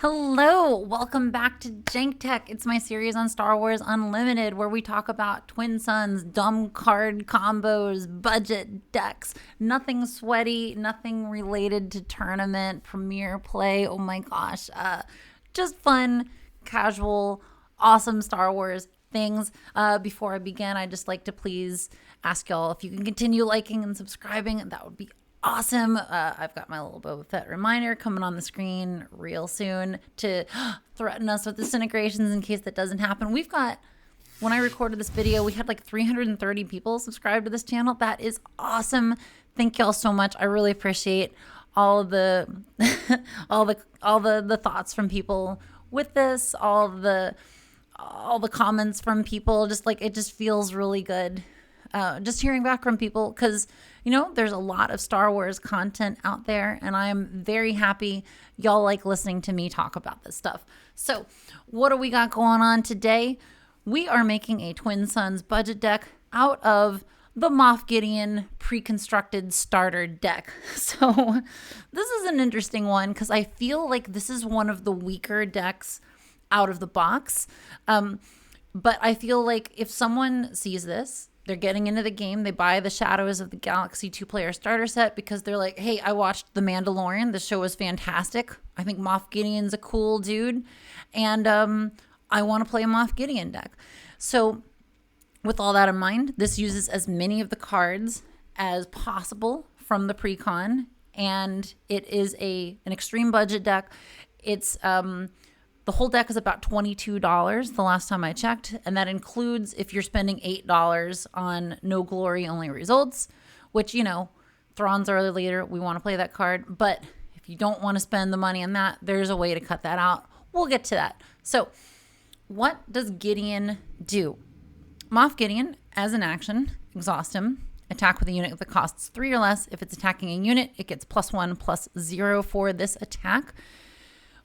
Hello, welcome back to JankTech. It's my series on Star Wars Unlimited where we talk about twin suns, dumb card combos, budget decks, nothing sweaty, nothing related to tournament, premiere play. Oh my gosh, just fun, casual, awesome Star Wars things. Before I begin, I'd just like to please ask y'all if you can continue liking and subscribing. That would be awesome. I've got my little Boba Fett reminder coming on the screen real soon to threaten us with disintegrations in case that doesn't happen. We've got, when I recorded this video, we had like 330 people subscribe to this channel. That is awesome. Thank y'all so much. I really appreciate all of the all the thoughts from people with this, all the comments from people. Just like, it just feels really good. Just hearing back from people, because there's a lot of Star Wars content out there, and I'm very happy y'all like listening to me talk about this stuff. So what do we got going on today? We are making a Twin Suns budget deck out of the Moff Gideon pre-constructed starter deck. So this is an interesting one because I feel like this is one of the weaker decks out of the box. But I feel like if someone sees this, they're getting into the game, they buy the Shadows of the Galaxy 2-player starter set because they're like, hey, I watched The Mandalorian. The show was fantastic. I think Moff Gideon's a cool dude. And I want to play a Moff Gideon deck. So with all that in mind, this uses as many of the cards as possible from the pre-con. And it is an extreme budget deck. It's the whole deck is about $22 the last time I checked, and that includes if you're spending $8 on No Glory Only Results, which, Thrawn's our leader. We want to play that card. But if you don't want to spend the money on that, there's a way to cut that out. We'll get to that. So what does Gideon do? Moff Gideon, as an action, exhaust him. Attack with a unit that costs 3 or less. If it's attacking a unit, it gets +1/+0 for this attack.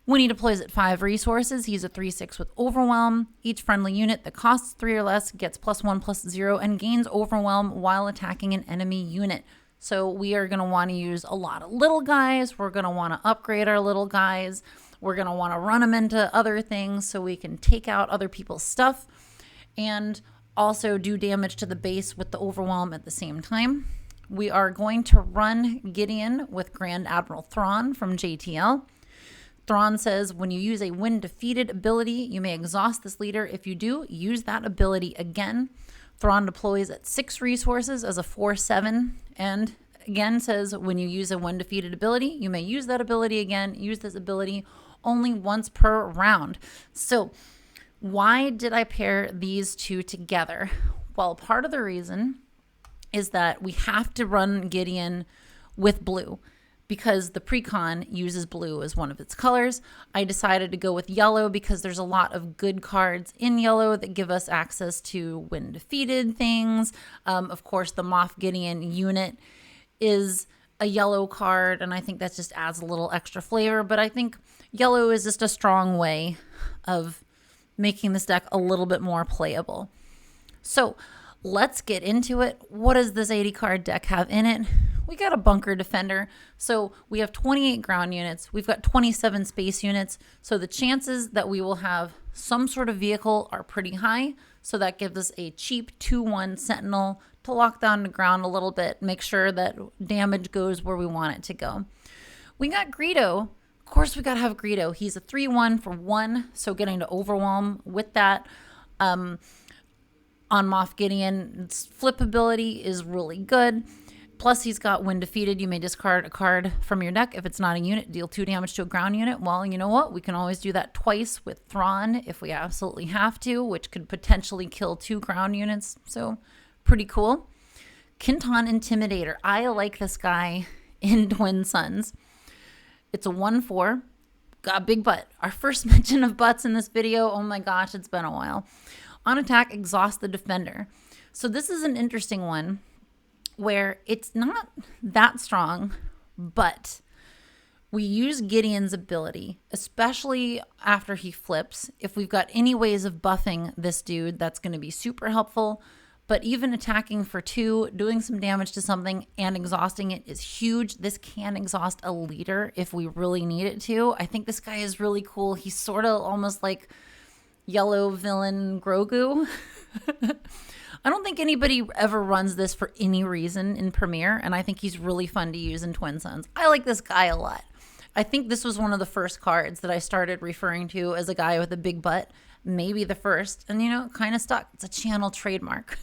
When he deploys at 5 resources, he's a 3/6 with Overwhelm. Each friendly unit that costs 3 or less gets +1/+0 and gains Overwhelm while attacking an enemy unit. So we are going to want to use a lot of little guys. We're going to want to upgrade our little guys. We're going to want to run them into other things so we can take out other people's stuff and also do damage to the base with the Overwhelm at the same time. We are going to run Gideon with Grand Admiral Thrawn from JTL. Thrawn says, when you use a when defeated ability, you may exhaust this leader. If you do, use that ability again. Thrawn deploys at 6 resources as a 4/7. And again says, when you use a when defeated ability, you may use that ability again. Use this ability only once per round. So why did I pair these two together? Well, part of the reason is that we have to run Gideon with blue, because the pre-con uses blue as one of its colors. I decided to go with yellow because there's a lot of good cards in yellow that give us access to when defeated things. Of course, the Moff Gideon unit is a yellow card, and I think that just adds a little extra flavor. But I think yellow is just a strong way of making this deck a little bit more playable. So let's get into it. What does this 80 card deck have in it? We got a bunker defender. So we have 28 ground units. We've got 27 space units. So the chances that we will have some sort of vehicle are pretty high. So that gives us a cheap 2/1 Sentinel to lock down the ground a little bit, make sure that damage goes where we want it to go. We got Greedo. Of course, we got to have Greedo. He's a 3/1 for 1. So getting to Overwhelm with that. On Moff Gideon, its flip ability is really good. Plus, he's got when defeated, you may discard a card from your deck. If it's not a unit, deal 2 damage to a ground unit. Well, you know what? We can always do that twice with Thrawn if we absolutely have to, which could potentially kill 2 ground units. So pretty cool. Kinton Intimidator. I like this guy in Twin Suns. It's a 1/4. Got a big butt. Our first mention of butts in this video. Oh my gosh, it's been a while. On attack, exhaust the defender. So this is an interesting one where it's not that strong, but we use Gideon's ability, especially after he flips. If we've got any ways of buffing this dude, that's going to be super helpful. But even attacking for 2, doing some damage to something and exhausting it is huge. This can exhaust a leader if we really need it to. I think this guy is really cool. He's sort of almost like yellow villain Grogu. I don't think anybody ever runs this for any reason in Premiere, and I think he's really fun to use in Twin Suns. I like this guy a lot. I think this was one of the first cards that I started referring to as a guy with a big butt. Maybe the first, and kind of stuck. It's a channel trademark.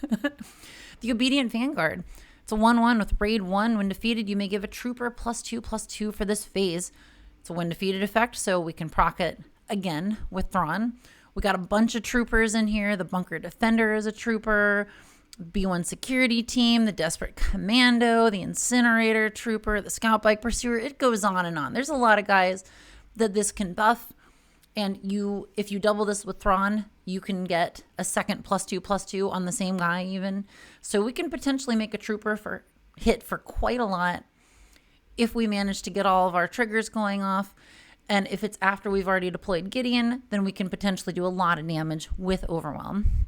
The Obedient Vanguard. It's a 1/1 with raid 1. When defeated, you may give a trooper +2/+2 for this phase. It's a when defeated effect, so we can proc it again with Thrawn. We got a bunch of troopers in here. The Bunker Defender is a trooper. B1 Security Team, the Desperate Commando, the Incinerator Trooper, the Scout Bike Pursuer. It goes on and on. There's a lot of guys that this can buff. And if you double this with Thrawn, you can get a second +2/+2 on the same guy even. So we can potentially make a trooper hit for quite a lot if we manage to get all of our triggers going off. And if it's after we've already deployed Gideon, then we can potentially do a lot of damage with Overwhelm.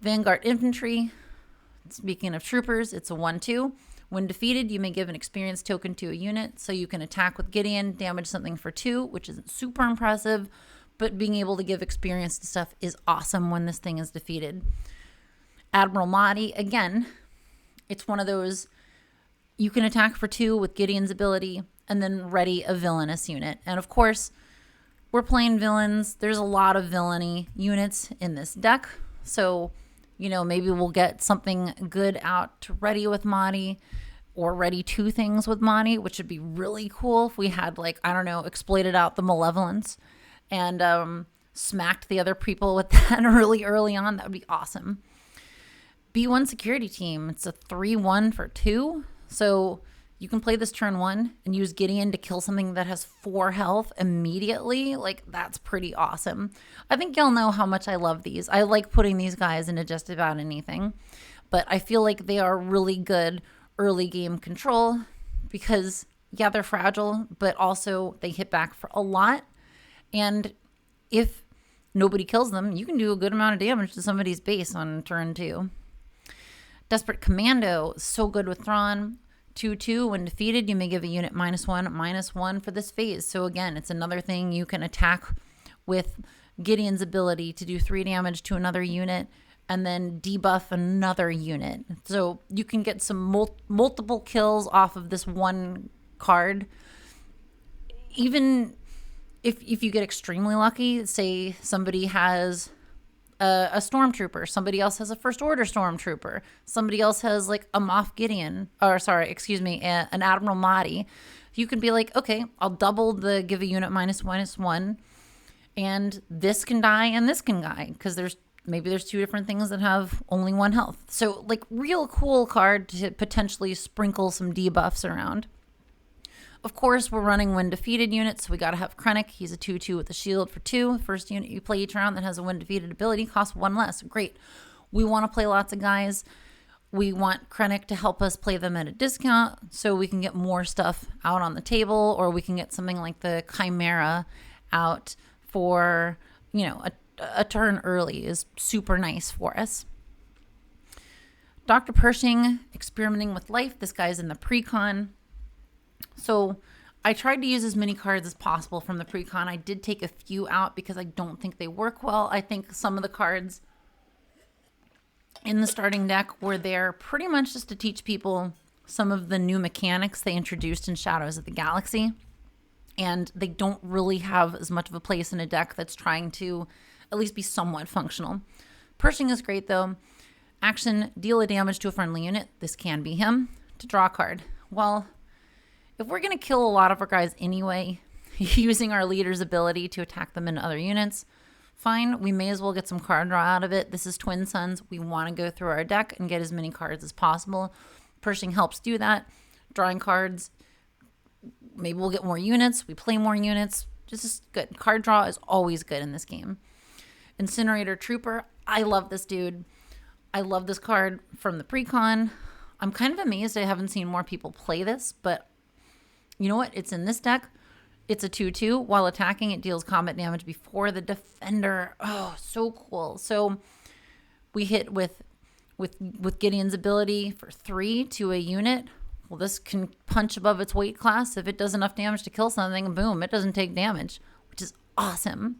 Vanguard Infantry. Speaking of troopers, it's a 1/2. When defeated, you may give an experience token to a unit, so you can attack with Gideon, damage something for 2, which isn't super impressive, but being able to give experience to stuff is awesome when this thing is defeated. Admiral Mahdi, again, it's one of those, you can attack for 2 with Gideon's ability, and then ready a villainous unit. And of course, we're playing villains. There's a lot of villainy units in this deck, so maybe we'll get something good out to ready with Mahdi, or ready 2 things with Mahdi, which would be really cool if we had, exploited out the Malevolence and smacked the other people with that really early on. That would be awesome. B1 Security Team. It's a 3/1 for 2. So you can play this turn 1 and use Gideon to kill something that has 4 health immediately. That's pretty awesome. I think y'all know how much I love these. I like putting these guys into just about anything. But I feel like they are really good early game control because, yeah, they're fragile, but also they hit back for a lot. And if nobody kills them, you can do a good amount of damage to somebody's base on turn 2. Desperate Commando, so good with Thrawn. 2/2, when defeated, you may give a unit -1/-1 for this phase. So again, it's another thing you can attack with Gideon's ability to do 3 damage to another unit and then debuff another unit. So you can get some multiple kills off of this one card. Even if you get extremely lucky, say somebody has a stormtrooper, somebody else has a first order stormtrooper, somebody else has a Moff Gideon, an Admiral Mahdi, you can be like, okay, I'll double the give a unit -1/-1, and this can die and this can die because there's 2 different things that have only 1 health. So real cool card to potentially sprinkle some debuffs around. Of course, we're running when defeated units, so we got to have Krennic. He's a 2/2 with a shield for 2. First unit you play each round that has a when defeated ability costs 1 less. Great. We want to play lots of guys. We want Krennic to help us play them at a discount so we can get more stuff out on the table, or we can get something like the Chimera out for, a turn early is super nice for us. Dr. Pershing, experimenting with life. This guy's in the precon. So I tried to use as many cards as possible from the precon. I did take a few out because I don't think they work well. I think some of the cards in the starting deck were there pretty much just to teach people some of the new mechanics they introduced in Shadows of the Galaxy. And they don't really have as much of a place in a deck that's trying to at least be somewhat functional. Pershing is great though. Action, deal a damage to a friendly unit. This can be him. To draw a card. Well, if we're going to kill a lot of our guys anyway, using our leader's ability to attack them in other units, fine. We may as well get some card draw out of it. This is Twin Suns. We want to go through our deck and get as many cards as possible. Pershing helps do that. Drawing cards, maybe we'll get more units. We play more units. Just good. Card draw is always good in this game. Incinerator Trooper. I love this dude. I love this card from the precon. I'm kind of amazed I haven't seen more people play this, but you know what? It's in this deck. It's a 2/2. While attacking, it deals combat damage before the defender. Oh, so cool. So we hit with with Gideon's ability for 3 to a unit. Well, this can punch above its weight class. If it does enough damage to kill something, boom, it doesn't take damage, which is awesome.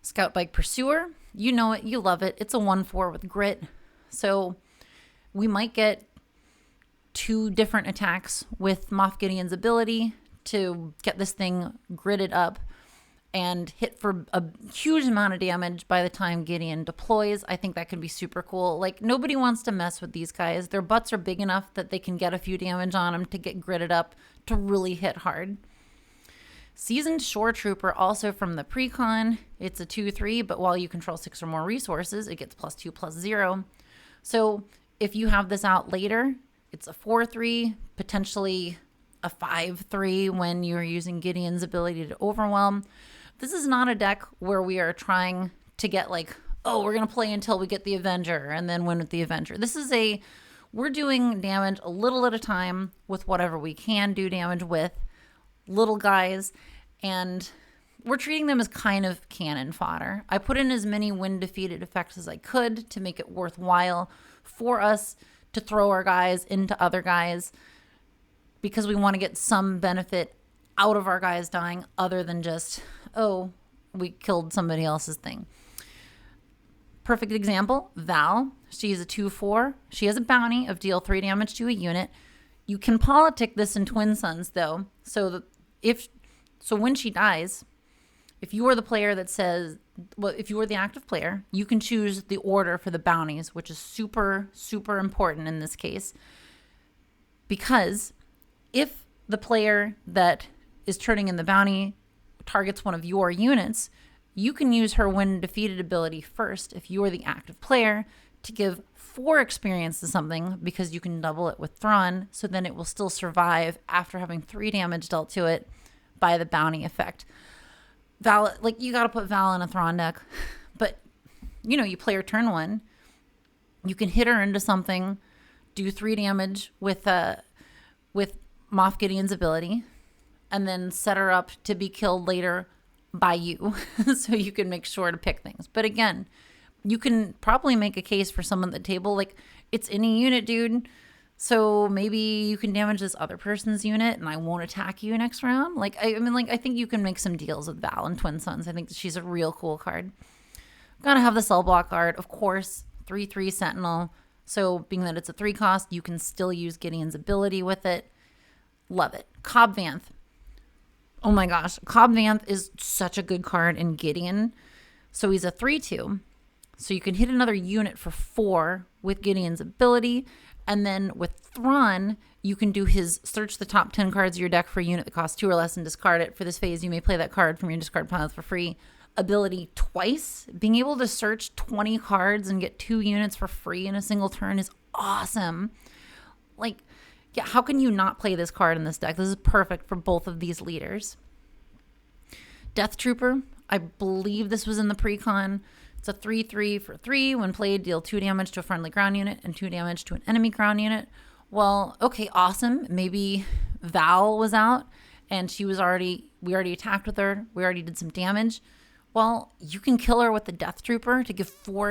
Scout Bike Pursuer, you know it, you love it. It's a 1/4 with grit. So we might get 2 different attacks with Moff Gideon's ability to get this thing gridded up and hit for a huge amount of damage by the time Gideon deploys. I think that could be super cool. Like, nobody wants to mess with these guys. Their butts are big enough that they can get a few damage on them to get gridded up to really hit hard. Seasoned Shore Trooper, also from the Precon. It's a 2/3, but while you control 6 or more resources, it gets +2/+0. So if you have this out later, it's a 4/3, potentially a 5/3 when you're using Gideon's ability to overwhelm. This is not a deck where we are trying to get like, oh, we're going to play until we get the Avenger and then win with the Avenger. This is we're doing damage a little at a time with whatever we can do damage with, little guys, and we're treating them as kind of cannon fodder. I put in as many win defeated effects as I could to make it worthwhile for us to throw our guys into other guys, because we want to get some benefit out of our guys dying other than just, oh, we killed somebody else's thing. Perfect example, Val. She's a 2/4. She has a bounty of deal 3 damage to a unit. You can politic this in Twinsuns, though. So when she dies, if you are the player that says, well, if you are the active player, you can choose the order for the bounties, which is super, super important in this case. Because if the player that is turning in the bounty targets one of your units, you can use her win defeated ability first if you are the active player to give 4 experience to something, because you can double it with Thrawn, so then it will still survive after having 3 damage dealt to it by the bounty effect. Val, like, you got to put Val in a Thrawn deck, but you play her turn 1, you can hit her into something, do 3 damage with Moff Gideon's ability, and then set her up to be killed later by you. So you can make sure to pick things. But again, you can probably make a case for someone at the table, like, it's any unit, dude. So maybe you can damage this other person's unit and I won't attack you next round. Like, I think you can make some deals with Val and Twinsuns. I think she's a real cool card. Gotta have the cell block card, of course. 3/3 Sentinel. So being that it's a 3 cost, you can still use Gideon's ability with it. Love it. Cobb Vanth. Oh my gosh. Cobb Vanth is such a good card in Gideon. So he's a 3/2. So you can hit another unit for 4 with Gideon's ability. And then with Thrawn, you can do his search the top 10 cards of your deck for a unit that costs 2 or less and discard it. For this phase, you may play that card from your discard pile for free. Ability twice. Being able to search 20 cards and get 2 units for free in a single turn is awesome. Like, yeah, how can you not play this card in this deck? This is perfect for both of these leaders. Death Trooper. I believe this was in the Precon. It's a 3/3 for 3. When played, deal 2 damage to a friendly ground unit and 2 damage to an enemy ground unit. Well, okay, awesome. Maybe Val was out and we already attacked with her. We already did some damage. Well, you can kill her with the Death Trooper to give 4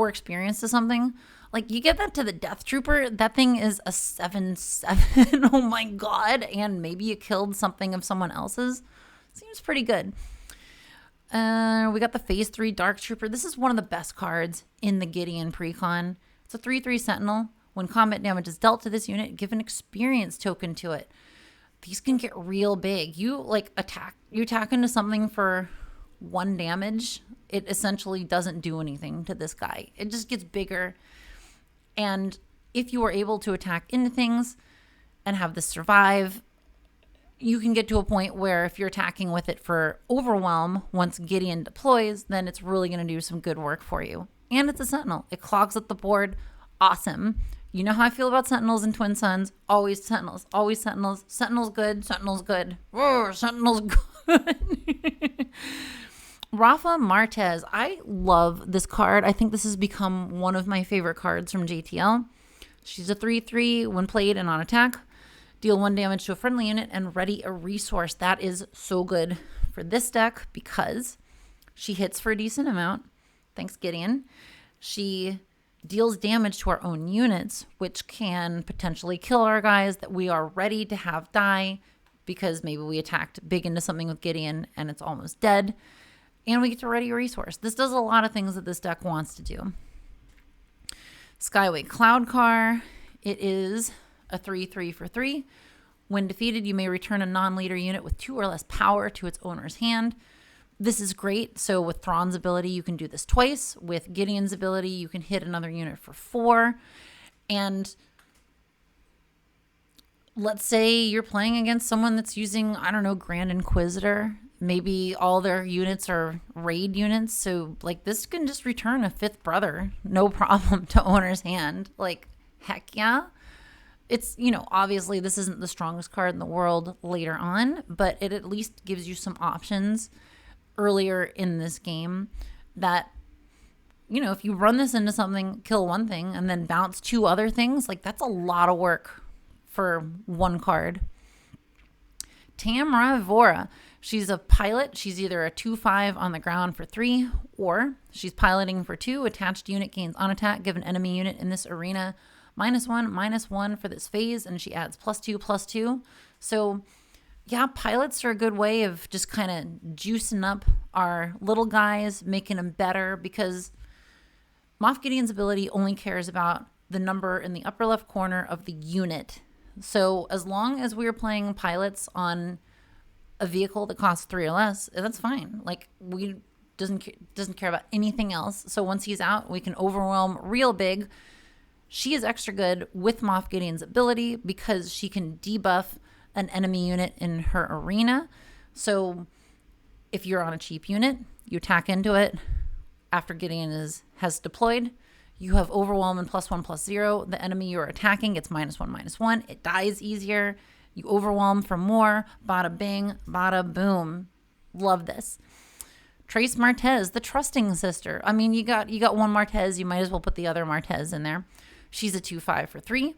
experience to something. Like, you give that to the Death Trooper, that thing is a 7/7. Oh my god. And maybe you killed something of someone else's. Seems pretty good. We got the Phase 3 Dark Trooper. This is one of the best cards in the Gideon Precon. It's a 3/3 Sentinel. When combat damage is dealt to this unit, give an experience token to it. These can get real big. You attack into something for 1 damage. It essentially doesn't do anything to this guy. It just gets bigger. And if you are able to attack into things and have this survive, you can get to a point where if you're attacking with it for overwhelm, once Gideon deploys, then it's really going to do some good work for you. And it's a Sentinel. It clogs up the board. Awesome. You know how I feel about Sentinels and Twinsuns. Always Sentinels. Always Sentinels. Sentinels good. Sentinels good. Roar, Sentinels good. Rafa Martez. I love this card. I think this has become one of my favorite cards from JTL. She's a 3/3 when played and on attack. Deal 1 damage to a friendly unit and ready a resource. That is so good for this deck because she hits for a decent amount. Thanks, Gideon. She deals damage to our own units, which can potentially kill our guys that we are ready to have die because maybe we attacked big into something with Gideon and it's almost dead. And we get to ready a resource. This does a lot of things that this deck wants to do. Skyway Cloud Car. It is a 3/3 for 3. When defeated, you may return a non-leader unit with 2 or less power to its owner's hand. This is great. So with Thrawn's ability, you can do this twice. With Gideon's ability, you can hit another unit for 4. And let's say you're playing against someone that's using, I don't know, Grand Inquisitor. Maybe all their units are raid units. So like this can just return a 5th brother, no problem, to owner's hand. Like, heck yeah. It's, obviously this isn't the strongest card in the world later on, but it at least gives you some options earlier in this game that, if you run this into something, kill one thing, and then bounce 2 other things, like that's a lot of work for one card. Tamra Vora. She's a pilot. She's either a 2/5 on the ground for 3, or she's piloting for 2. Attached unit gains on attack. Give an enemy unit in this arena -1/-1 for this phase, and she adds +2/+2. So yeah, pilots are a good way of just kind of juicing up our little guys, making them better, because Moff Gideon's ability only cares about the number in the upper left corner of the unit. So as long as we're playing pilots on a vehicle that costs 3 or less, that's fine. Like, we doesn't care about anything else. So once he's out, we can overwhelm real big. She is extra good with Moff Gideon's ability because she can debuff an enemy unit in her arena. So if you're on a cheap unit, you attack into it. After Gideon has deployed, you have overwhelm and +1/+0. The enemy you're attacking gets -1/-1. It dies easier. You overwhelm for more. Bada bing, bada boom. Love this. Trace Martez, the trusting sister. I mean, you got one Martez, you might as well put the other Martez in there. She's a 2/5 for 3.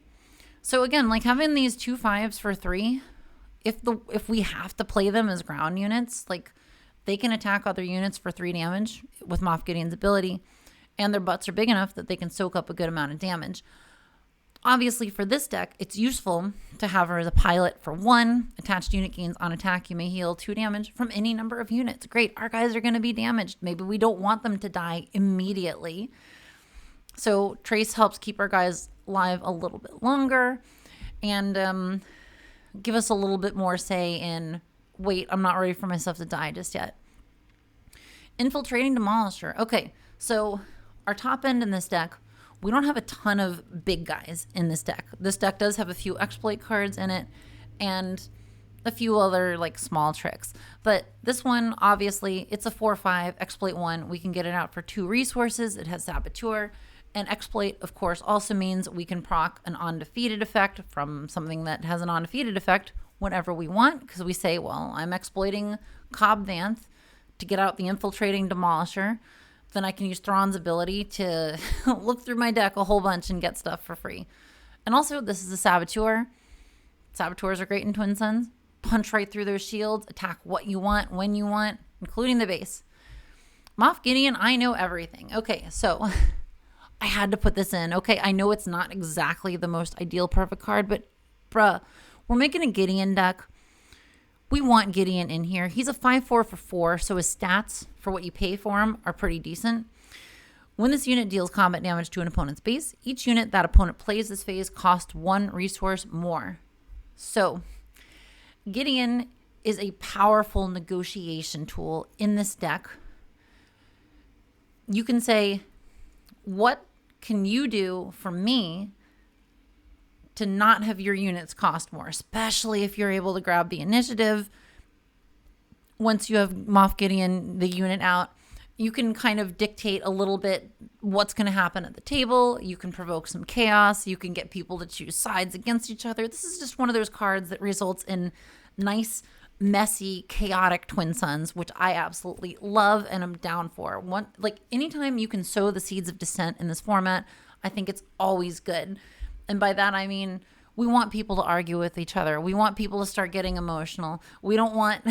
So again, like having these 2/5s for 3, if we have to play them as ground units, like they can attack other units for 3 damage with Moff Gideon's ability, and their butts are big enough that they can soak up a good amount of damage. Obviously, for this deck, it's useful to have her as a pilot for 1. Attached unit gains on attack. You may heal 2 damage from any number of units. Great. Our guys are going to be damaged. Maybe we don't want them to die immediately. So Trace helps keep our guys alive a little bit longer and give us a little bit more say in, wait, I'm not ready for myself to die just yet. Infiltrating Demolisher. Okay, so our top end in this deck, we don't have a ton of big guys in this deck. This deck does have a few exploit cards in it and a few other like small tricks. But this one, obviously, it's a 4/5 exploit 1. We can get it out for 2 resources. It has Saboteur. And exploit, of course, also means we can proc an undefeated effect from something that has an undefeated effect whenever we want, because we say, well, I'm exploiting Cobb Vanth to get out the infiltrating Demolisher. Then I can use Thrawn's ability to look through my deck a whole bunch and get stuff for free. And also, this is a Saboteur. Saboteurs are great in Twinsuns. Punch right through those shields, attack what you want, when you want, including the base. Moff Gideon, I know everything. Okay, so I had to put this in. Okay, I know it's not exactly the most ideal perfect card, but bruh, we're making a Gideon deck. We want Gideon in here. He's a 5/4 for 4, so his stats for what you pay for him are pretty decent. When this unit deals combat damage to an opponent's base, each unit that opponent plays this phase costs 1 resource more. So Gideon is a powerful negotiation tool in this deck. You can say, what can you do for me to not have your units cost more, especially if you're able to grab the initiative. Once you have Moff Gideon, the unit out, you can kind of dictate a little bit what's going to happen at the table. You can provoke some chaos. You can get people to choose sides against each other. This is just one of those cards that results in nice, messy, chaotic Twinsuns, which I absolutely love and I'm down for. Anytime you can sow the seeds of dissent in this format, I think it's always good. And by that, I mean, we want people to argue with each other. We want people to start getting emotional. We don't want,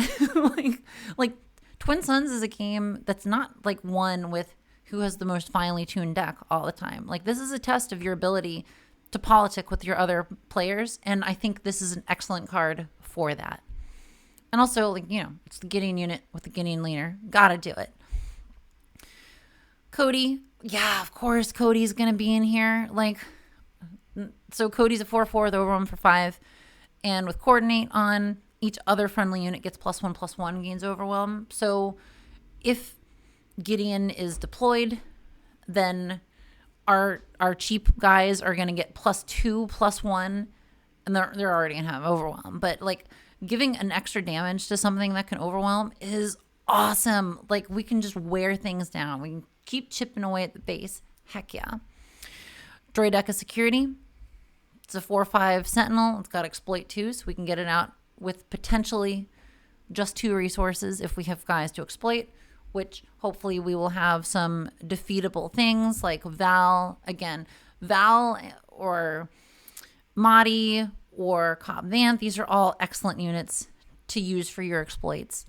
like Twinsuns is a game that's not like won with who has the most finely tuned deck all the time. Like, this is a test of your ability to politic with your other players, and I think this is an excellent card for that. And also, like, you know, it's the Gideon unit with the Gideon leader. Gotta do it. Cody. Yeah, of course, Cody's gonna be in here. Like, so Cody's a 4/4 with overwhelm for 5. And with coordinate on, each other friendly unit gets +1/+1, gains overwhelm. So if Gideon is deployed, then our cheap guys are going to get +2/+1, and they're already going to have overwhelm. But like, giving an extra damage to something that can overwhelm is awesome. Like, we can just wear things down. We can keep chipping away at the base. Heck yeah. Droid deck of security. It's a 4/5 sentinel. It's got exploit 2, so we can get it out with potentially just 2 resources if we have guys to exploit, which hopefully we will have some defeatable things like Val or Mahdi or Cobb Vanth. These are all excellent units to use for your exploits.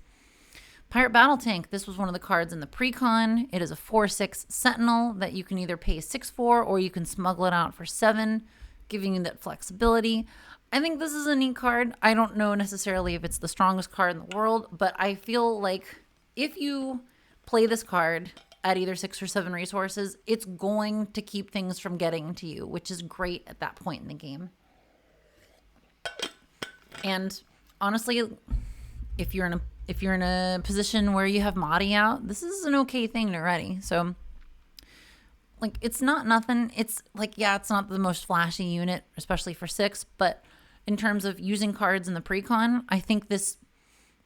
Pirate Battle Tank. This was one of the cards in the precon. It is a 4/6 sentinel that you can either pay 6 for or you can smuggle it out for 7, giving you that flexibility. I think this is a neat card. I don't know necessarily if it's the strongest card in the world, but I feel like if you play this card at either 6 or 7 resources, it's going to keep things from getting to you, which is great at that point in the game. And honestly, if you're in a position where you have Mahdi out, this is an okay thing to ready. So, like, it's not nothing. It's like, yeah, it's not the most flashy unit, especially for 6, but in terms of using cards in the precon, I think this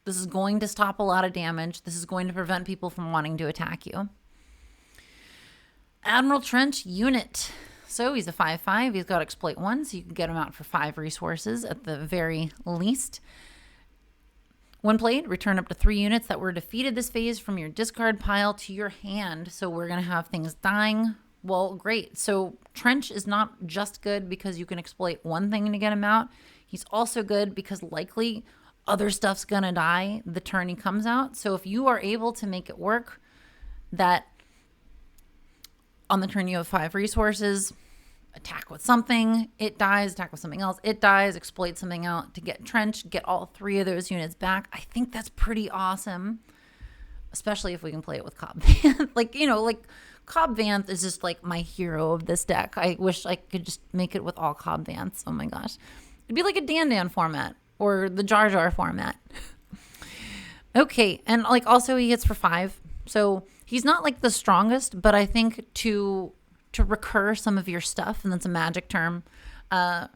is going to stop a lot of damage. This is going to prevent people from wanting to attack you. Admiral Trench unit. So he's a 5/5. He's got exploit 1, so you can get him out for 5 resources at the very least. When played, return up to 3 units that were defeated this phase from your discard pile to your hand. So we're going to have things dying. Well, great. So Trench is not just good because you can exploit one thing to get him out. He's also good because likely other stuff's going to die the turn he comes out. So if you are able to make it work that on the turn you have 5 resources, attack with something, it dies, attack with something else, it dies, exploit something out to get Trench, get all 3 of those units back. I think that's pretty awesome, especially if we can play it with Cobb Vanth. Like, you know, like Cobb Vanth is just like my hero of this deck. I wish I could just make it with all Cobb Vanths. Oh my gosh. It'd be like a Dan format or the Jar Jar format. Okay, and like also he hits for 5. So he's not like the strongest, but I think to recur some of your stuff, and that's a magic term, to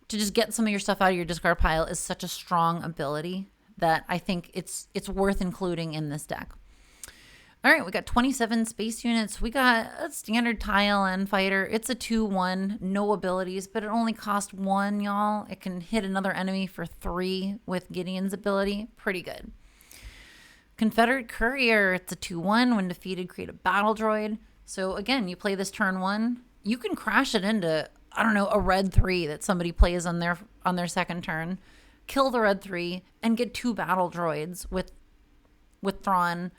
just get some of your stuff out of your discard pile is such a strong ability that I think it's worth including in this deck. All right, we got 27 space units. We got a standard TIE LN fighter. It's a 2/1, no abilities, but it only costs 1, y'all. It can hit another enemy for 3 with Gideon's ability. Pretty good. Confederate Courier. It's a 2/1. When defeated, create a battle droid. So again, you play this turn 1. You can crash it into, I don't know, a red 3 that somebody plays on their second turn. Kill the red 3 and get 2 battle droids with Thrawn.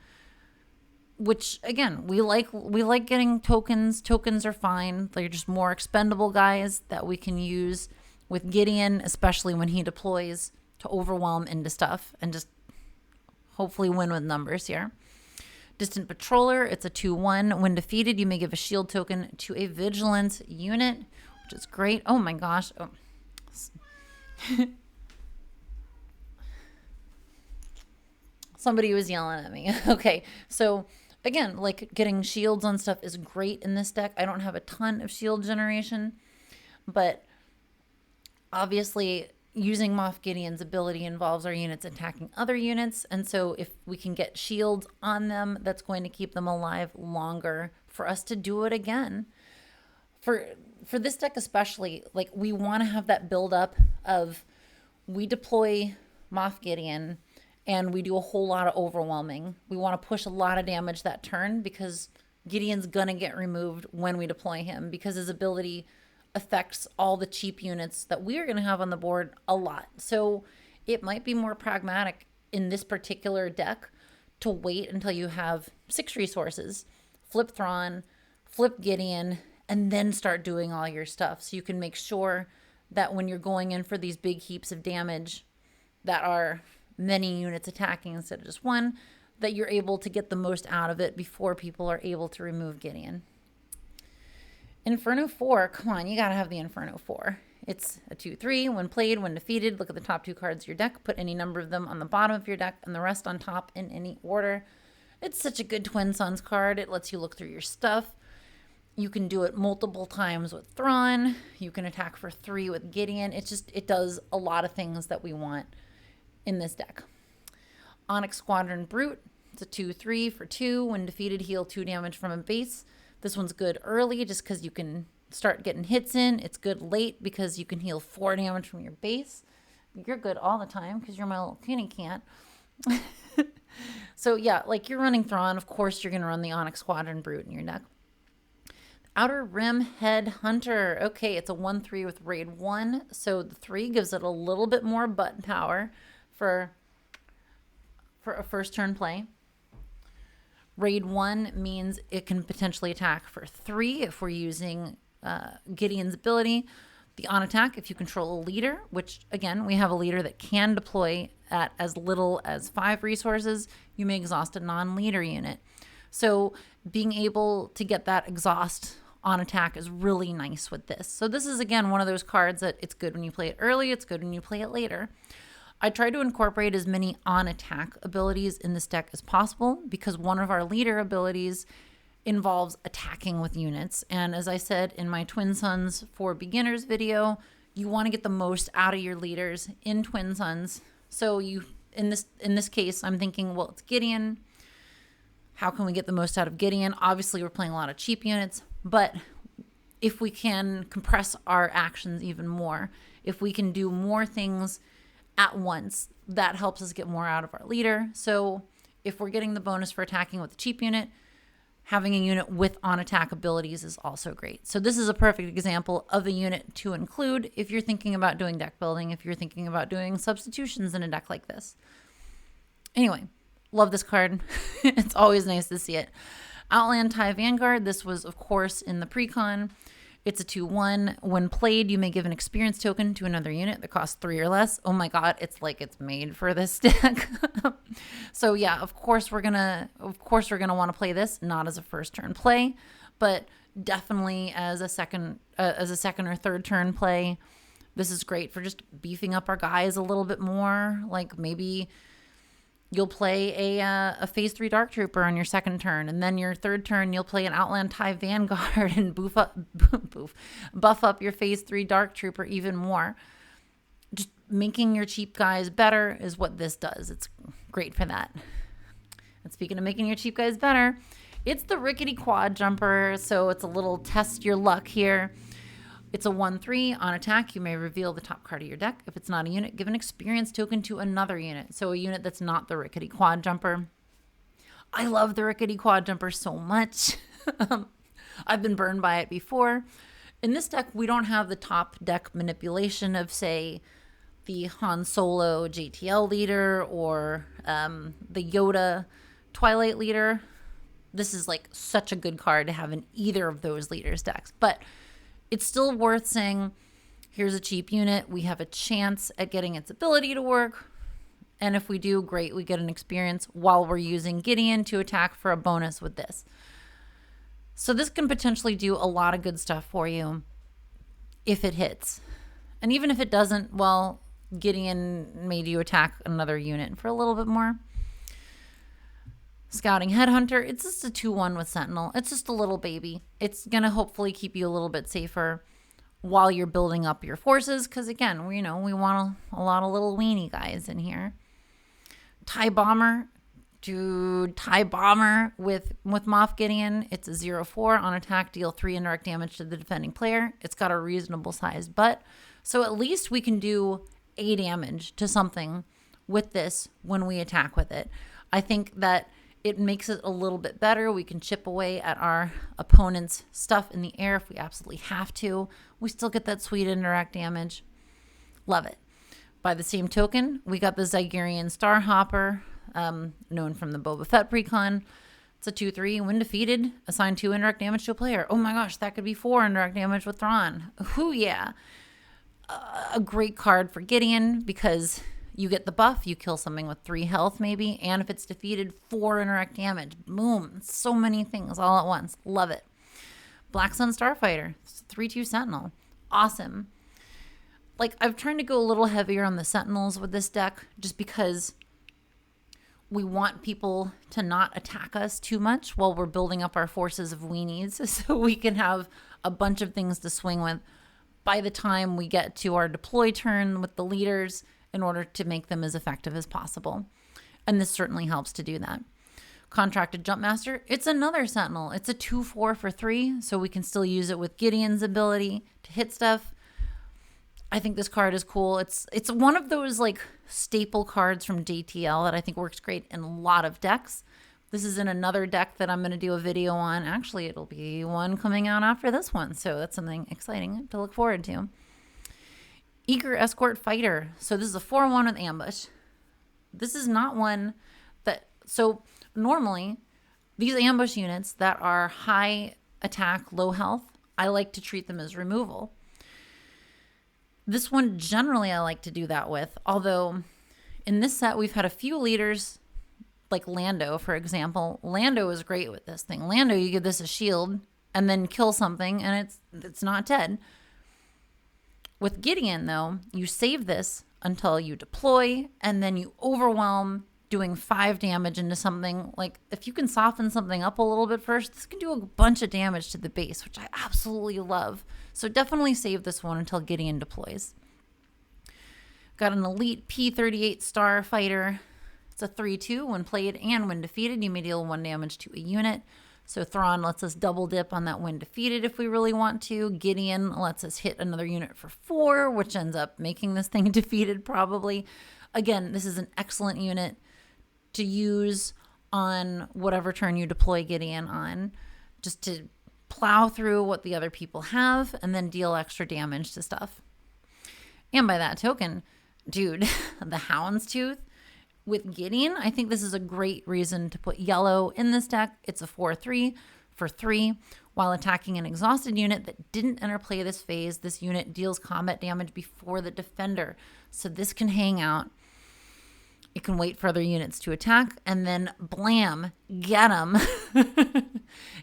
Which again, we like getting tokens. Tokens are fine. They're just more expendable guys that we can use with Gideon, especially when he deploys to overwhelm into stuff and just hopefully win with numbers here. Distant Patroller, it's a 2/1. When defeated, you may give a shield token to a Vigilance unit, which is great. Oh my gosh. Oh. Somebody was yelling at me. Okay, so again, like getting shields on stuff is great in this deck. I don't have a ton of shield generation, but obviously using Moff Gideon's ability involves our units attacking other units. And so if we can get shields on them, that's going to keep them alive longer for us to do it again. For this deck especially, like we want to have that build up of we deploy Moff Gideon and we do a whole lot of overwhelming. We want to push a lot of damage that turn because Gideon's going to get removed when we deploy him because his ability affects all the cheap units that we're going to have on the board a lot. So it might be more pragmatic in this particular deck to wait until you have 6 resources flip Thrawn, flip Gideon, and then start doing all your stuff. So you can make sure that when you're going in for these big heaps of damage that are many units attacking instead of just one, that you're able to get the most out of it before people are able to remove Gideon. Inferno 4, come on, you gotta have the Inferno 4. It's a 2/3. When played, when defeated, look at the top 2 cards of your deck, put any number of them on the bottom of your deck, and the rest on top in any order. It's such a good Twin Suns card. It lets you look through your stuff. You can do it multiple times with Thrawn. You can attack for 3 with Gideon. It does a lot of things that we want in this deck. Onyx Squadron Brute. It's a 2/3 for 2. When defeated, heal 2 damage from a base. This one's good early just because you can start getting hits in. It's good late because you can heal 4 damage from your base. You're good all the time because you're my little kitty cat. So yeah, like you're running Thrawn, of course you're going to run the Onyx Squadron Brute in your deck. Outer Rim Head Hunter. Okay, it's a 1/3 with Raid 1. So the 3 gives it a little bit more button power for a first turn play. Raid 1 means it can potentially attack for 3 if we're using Gideon's ability. The on attack, if you control a leader, which again, we have a leader that can deploy at as little as 5 resources, you may exhaust a non-leader unit. So being able to get that exhaust on attack is really nice with this. So this is, again, one of those cards that it's good when you play it early, it's good when you play it later. I try to incorporate as many on attack abilities in this deck as possible because one of our leader abilities involves attacking with units. And as I said in my Twin Suns for Beginners video, you want to get the most out of your leaders in Twin Suns. So you, in this case, I'm thinking, well, it's Gideon. How can we get the most out of Gideon? Obviously, we're playing a lot of cheap units, but if we can compress our actions even more, if we can do more things at once, that helps us get more out of our leader. So if we're getting the bonus for attacking with a cheap unit, having a unit with on attack abilities is also great. So this is a perfect example of a unit to include if you're thinking about doing deck building, if you're thinking about doing substitutions in a deck like this. Anyway, love this card. It's always nice to see it. Outland TIE Vanguard. This was, of course, in the precon. It's a 2/1. When played, you may give an experience token to another unit that costs 3 or less. Oh my god, it's like it's made for this deck. So yeah, of course we're gonna want to play this not as a first turn play, but definitely as a second or third turn play. This is great for just beefing up our guys a little bit more. Like maybe you'll play a Phase 3 Dark Trooper on your second turn, and then your third turn you'll play an Outland TIE Vanguard and buff up your Phase 3 Dark Trooper even more. Just making your cheap guys better is what this does. It's great for that. And speaking of making your cheap guys better, it's the Rickety Quad Jumper, so it's a little test your luck here. It's a 1/3. On attack, you may reveal the top card of your deck. If it's not a unit, give an experience token to another unit. So a unit that's not the Rickety Quad Jumper. I love the Rickety Quad Jumper so much. I've been burned by it before. In this deck, we don't have the top deck manipulation of, say, the Han Solo JTL leader or the Yoda Twilight leader. This is like such a good card to have in either of those leaders' decks. But it's still worth saying, here's a cheap unit. We have a chance at getting its ability to work. And if we do, great, we get an experience while we're using Gideon to attack for a bonus with this. So this can potentially do a lot of good stuff for you if it hits. And even if it doesn't, well, Gideon made you attack another unit for a little bit more. Scouting Headhunter, it's just a 2/1 with Sentinel. It's just a little baby. It's going to hopefully keep you a little bit safer while you're building up your forces. Because again, we want a lot of little weenie guys in here. TIE Bomber. Dude, TIE Bomber with Moff Gideon. It's a 0/4. On attack, deal 3 indirect damage to the defending player. It's got a reasonable sized butt. So at least we can do A damage to something with this when we attack with it. I think that it makes it a little bit better. We can chip away at our opponent's stuff in the air if we absolutely have to. We still get that sweet indirect damage. Love it. By the same token, we got the Ziggurian Starhopper, known from the Boba Fett precon. It's a 2/3. When defeated, assign 2 indirect damage to a player. Oh my gosh, that could be 4 indirect damage with Thrawn. Ooh, yeah. A great card for Gideon because you get the buff. You kill something with 3 health maybe. And if it's defeated, 4 indirect damage. Boom. So many things all at once. Love it. Black Sun Starfighter. It's a 3/2 Sentinel. Awesome. Like, I've tried to go a little heavier on the Sentinels with this deck just because we want people to not attack us too much while we're building up our forces of weenies so we can have a bunch of things to swing with by the time we get to our deploy turn with the leaders in order to make them as effective as possible. And this certainly helps to do that. Contracted Jumpmaster, it's another Sentinel. It's a 2/4 for 3, so we can still use it with Gideon's ability to hit stuff. I think this card is cool. It's one of those like staple cards from JTL that I think works great in a lot of decks. This is in another deck that I'm going to do a video on. Actually, it'll be one coming out after this one, so that's something exciting to look forward to. Eager Escort Fighter. So this is a 4/1 with ambush. This is not one that... So normally, these ambush units that are high attack, low health, I like to treat them as removal. This one, generally, I like to do that with. Although, in this set, we've had a few leaders, like Lando, for example. Lando is great with this thing. Lando, you give this a shield and then kill something, and it's not dead. With Gideon, though, you save this until you deploy, and then you overwhelm, doing 5 damage into something. Like, if you can soften something up a little bit first, this can do a bunch of damage to the base, which I absolutely love. So definitely save this one until Gideon deploys. Got an elite P-38 Starfighter. It's a 3/2. When played and when defeated, you may deal 1 damage to a unit. So Thrawn lets us double dip on that when defeated if we really want to. Gideon lets us hit another unit for 4, which ends up making this thing defeated probably. Again, this is an excellent unit to use on whatever turn you deploy Gideon on, just to plow through what the other people have and then deal extra damage to stuff. And by that token, dude, the houndstooth with Gideon, I think this is a great reason to put yellow in this deck. It's a 4/3 for 3. While attacking an exhausted unit that didn't interplay this phase, this unit deals combat damage before the defender. So this can hang out. It can wait for other units to attack, and then blam, get them.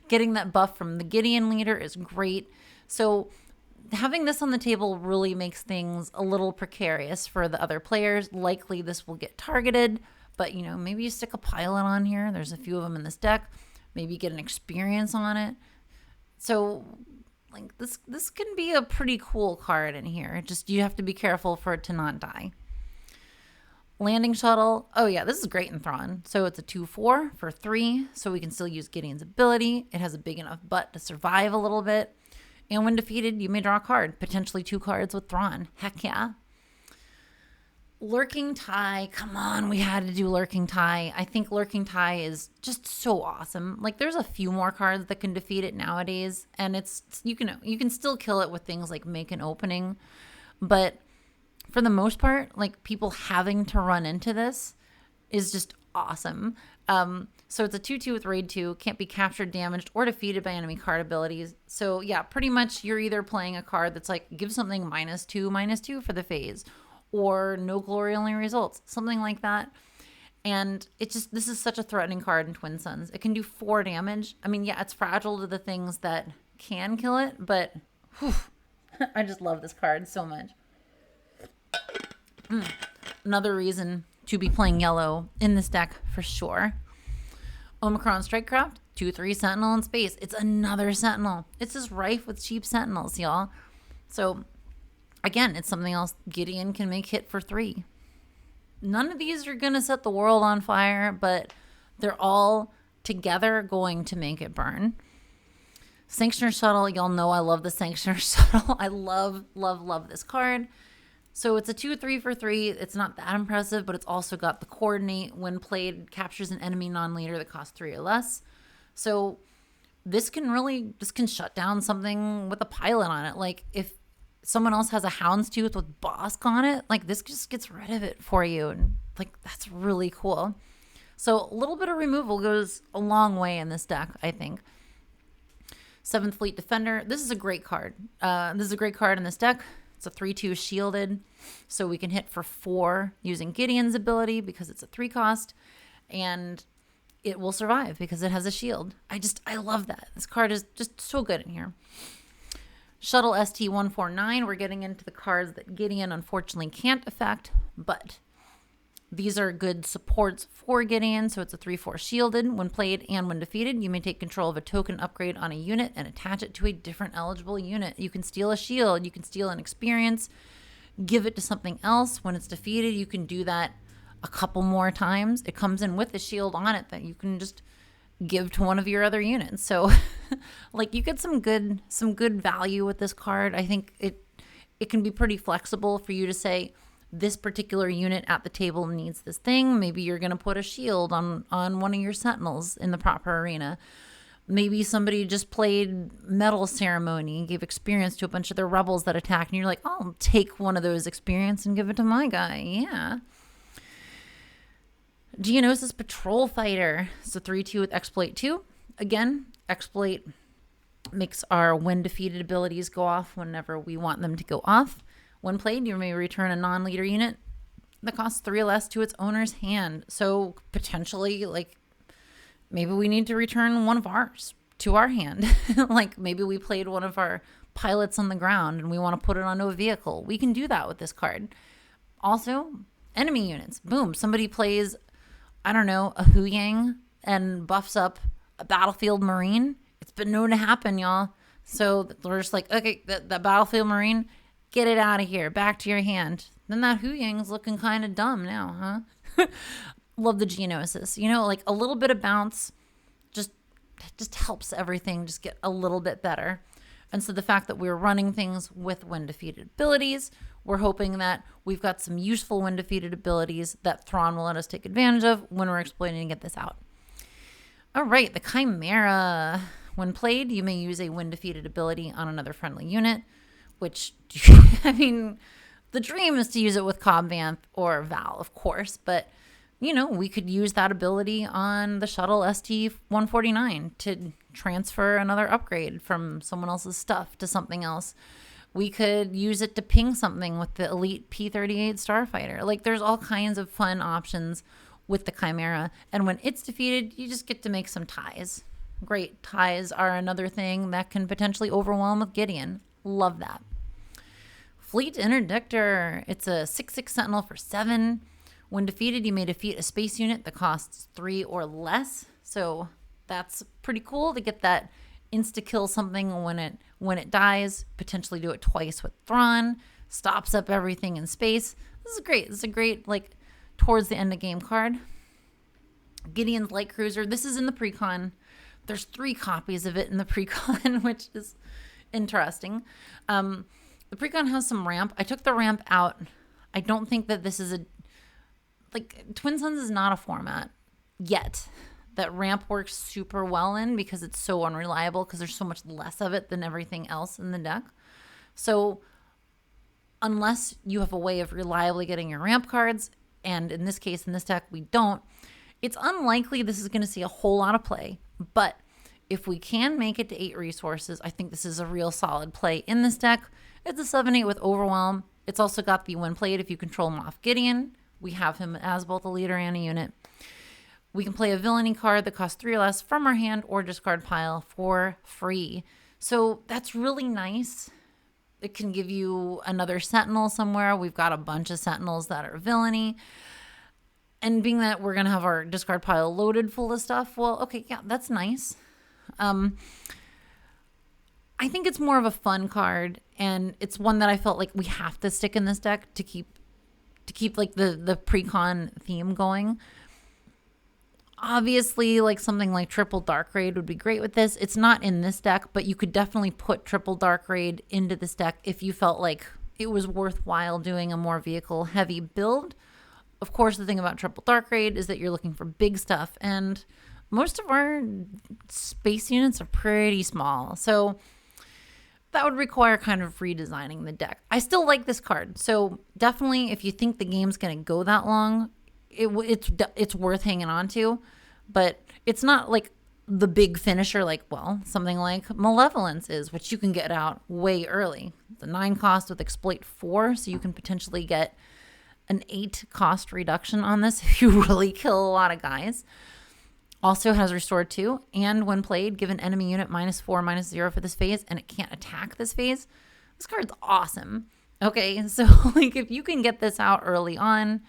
Getting that buff from the Gideon leader is great. So having this on the table really makes things a little precarious for the other players. Likely this will get targeted, but you know, maybe you stick a pilot on here. There's a few of them in this deck. Maybe you get an experience on it. So like this can be a pretty cool card in here. Just you have to be careful for it to not die. Landing shuttle. Oh yeah, this is great in Thrawn. So it's a 2/4 for 3, so we can still use Gideon's ability. It has a big enough butt to survive a little bit. And when defeated, you may draw a card, potentially 2 cards with Thrawn. Heck yeah. Lurking Tai. Come on, we had to do Lurking Tai. I think Lurking Tai is just so awesome. Like, there's a few more cards that can defeat it nowadays, and it's you can still kill it with things like Make an Opening, but for the most part, like, people having to run into this is just awesome. So it's a 2/2 with raid 2, can't be captured, damaged, or defeated by enemy card abilities. So yeah, pretty much you're either playing a card that's like, give something -2/-2 for the phase, or no glory only results, something like that. And it just, this is such a threatening card in Twin Suns. It can do 4 damage. I mean, yeah, it's fragile to the things that can kill it, but whew, I just love this card so much. Another reason to be playing yellow in this deck for sure. Omicron Strikecraft, 2/3 Sentinel in space. It's another Sentinel. It's just rife with cheap Sentinels, y'all. So again, it's something else Gideon can make hit for 3. None of these are going to set the world on fire, but they're all together going to make it burn. Sanctioner Shuttle, y'all know I love the Sanctioner Shuttle. I love, love, love this card. So it's a 2/3 for 3. It's not that impressive, but it's also got the coordinate. When played, captures an enemy non-leader that costs 3 or less. So this can shut down something with a pilot on it. Like, if someone else has a houndstooth with Bosk on it, like, this just gets rid of it for you. And like, that's really cool. So a little bit of removal goes a long way in this deck, I think. 7th Fleet Defender. This is a great card. This is a great card in this deck. It's a 3/2 shielded, so we can hit for 4 using Gideon's ability because it's a 3 cost, and it will survive because it has a shield. I love that. This card is just so good in here. Shuttle ST-149. We're getting into the cards that Gideon unfortunately can't affect, but these are good supports for Gideon, so it's a 3/4 shielded. When played and when defeated, you may take control of a token upgrade on a unit and attach it to a different eligible unit. You can steal a shield, you can steal an experience, give it to something else. When it's defeated, you can do that a couple more times. It comes in with a shield on it that you can just give to one of your other units. So like you get some good value with this card. I think it can be pretty flexible for you to say, this particular unit at the table needs this thing. Maybe you're going to put a shield on one of your sentinels in the proper arena. Maybe somebody just played Metal Ceremony and gave experience to a bunch of their rebels that attacked, and you're like, I'll take one of those experience and give it to my guy. Yeah. Geonosis Patrol Fighter. It's a 3/2 with Exploit 2. Again, Exploit makes our when defeated abilities go off whenever we want them to go off. When played, you may return a non-leader unit that costs 3 or less to its owner's hand. So potentially, like, maybe we need to return one of ours to our hand. Like maybe we played one of our pilots on the ground and we want to put it onto a vehicle. We can do that with this card. Also, enemy units. Boom. Somebody plays, I don't know, a Hu Yang and buffs up a battlefield marine. It's been known to happen, y'all. So we're just like, okay, that battlefield marine, get it out of here, back to your hand. Then that Hu Yang's looking kind of dumb now, huh? Love the Geonosis. You know, like a little bit of bounce just helps everything just get a little bit better. And so the fact that we're running things with when defeated abilities, we're hoping that we've got some useful when defeated abilities that Thrawn will let us take advantage of when we're exploiting to get this out. All right, the Chimera. When played, you may use a when defeated ability on another friendly unit, which, I mean, the dream is to use it with Cobb Vanth or Val, of course, but, you know, we could use that ability on the shuttle ST-149 to transfer another upgrade from someone else's stuff to something else. We could use it to ping something with the elite P-38 starfighter. Like, there's all kinds of fun options with the Chimera, and when it's defeated, you just get to make some ties. Great. Ties are another thing that can potentially overwhelm with Gideon. Love that. Fleet Interdictor. It's a 6/6 Sentinel for 7. When defeated, you may defeat a space unit that costs 3 or less. So that's pretty cool to get that insta-kill something when it dies. Potentially do it twice with Thrawn. Stops up everything in space. This is great. This is a great, like, towards the end of game card. Gideon's Light Cruiser. This is in the precon. There's 3 copies of it in the precon, which is interesting. The precon has some ramp. I took the ramp out. I don't think that this is Twin Suns is not a format yet that ramp works super well in because it's so unreliable because there's so much less of it than everything else in the deck. So unless you have a way of reliably getting your ramp cards, and in this case, in this deck, we don't, it's unlikely this is going to see a whole lot of play. But if we can make it to 8 resources, I think this is a real solid play in this deck. It's a 7/8 with Overwhelm. It's also got the when played, if you control Moff Gideon, we have him as both a leader and a unit. We can play a villainy card that costs 3 or less from our hand or discard pile for free. So that's really nice. It can give you another Sentinel somewhere. We've got a bunch of Sentinels that are villainy. And being that we're going to have our discard pile loaded full of stuff, well, okay, yeah, that's nice. I think it's more of a fun card, and it's one that I felt like we have to stick in this deck to keep like the precon theme going. Obviously, like something like Triple Dark Raid would be great with this. It's not in this deck, but you could definitely put Triple Dark Raid into this deck if you felt like it was worthwhile doing a more vehicle heavy build. Of course, the thing about Triple Dark Raid is that you're looking for big stuff, and most of our space units are pretty small. So that would require kind of redesigning the deck. I still like this card. So definitely, if you think the game's going to go that long, it's worth hanging on to, but it's not like the big finisher like, well, something like Malevolence is, which you can get out way early. The 9 cost with exploit 4, so you can potentially get an 8 cost reduction on this if you really kill a lot of guys. Also has Restore 2, and when played, give an enemy unit -4/-0 for this phase, and it can't attack this phase. This card's awesome. Okay, so like if you can get this out early on,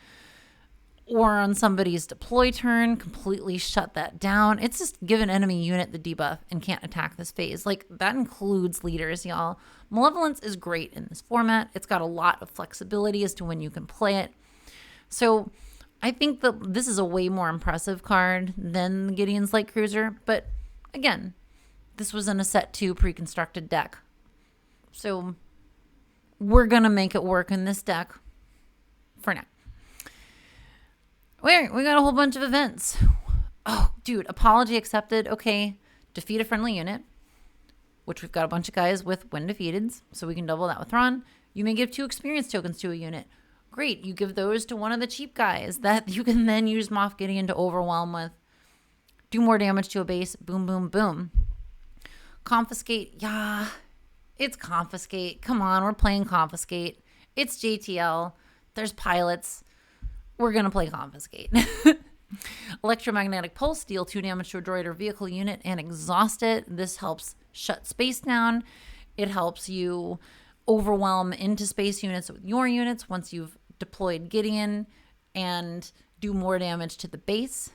or on somebody's deploy turn, completely shut that down. It's just give an enemy unit the debuff and can't attack this phase. Like, that includes leaders, y'all. Malevolence is great in this format. It's got a lot of flexibility as to when you can play it. So I think that this is a way more impressive card than the Gideon's Light Cruiser. But again, this was in a set 2 pre-constructed deck. So we're going to make it work in this deck for now. We got a whole bunch of events. Oh, dude, apology accepted. Okay, defeat a friendly unit, which we've got a bunch of guys with when defeateds, so we can double that with Thrawn. You may give 2 experience tokens to a unit. Great, you give those to one of the cheap guys that you can then use Moff Gideon to overwhelm with. Do more damage to a base. Boom, boom, boom. Confiscate. Yeah, it's Confiscate. Come on, we're playing Confiscate. It's JTL. There's pilots. We're going to play Confiscate. Electromagnetic Pulse, deal 2 damage to a droid or vehicle unit and exhaust it. This helps shut space down. It helps you overwhelm into space units with your units once you've deployed Gideon and do more damage to the base.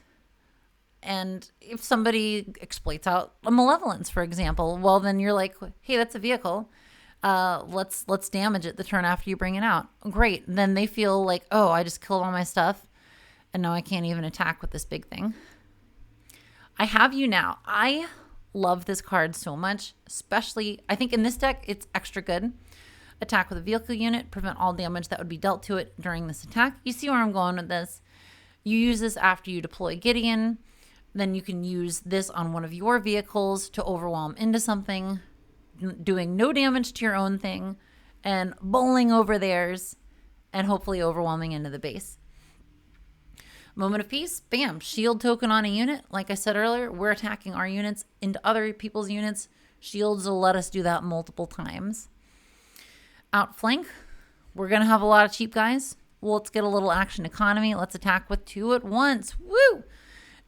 And if somebody exploits out a Malevolence, for example, well, then you're like, hey, that's a vehicle. Let's damage it the turn after you bring it out. Great. Then they feel like, oh, I just killed all my stuff, and now I can't even attack with this big thing. I have you now. I love this card so much, especially, I think in this deck, it's extra good. Attack with a vehicle unit, prevent all damage that would be dealt to it during this attack. You see where I'm going with this. You use this after you deploy Gideon. Then you can use this on one of your vehicles to overwhelm into something, doing no damage to your own thing and bowling over theirs and hopefully overwhelming into the base. Moment of Peace, bam, shield token on a unit. Like I said earlier, we're attacking our units into other people's units. Shields will let us do that multiple times. Outflank, we're going to have a lot of cheap guys. Well, let's get a little action economy. Let's attack with 2 at once. Woo!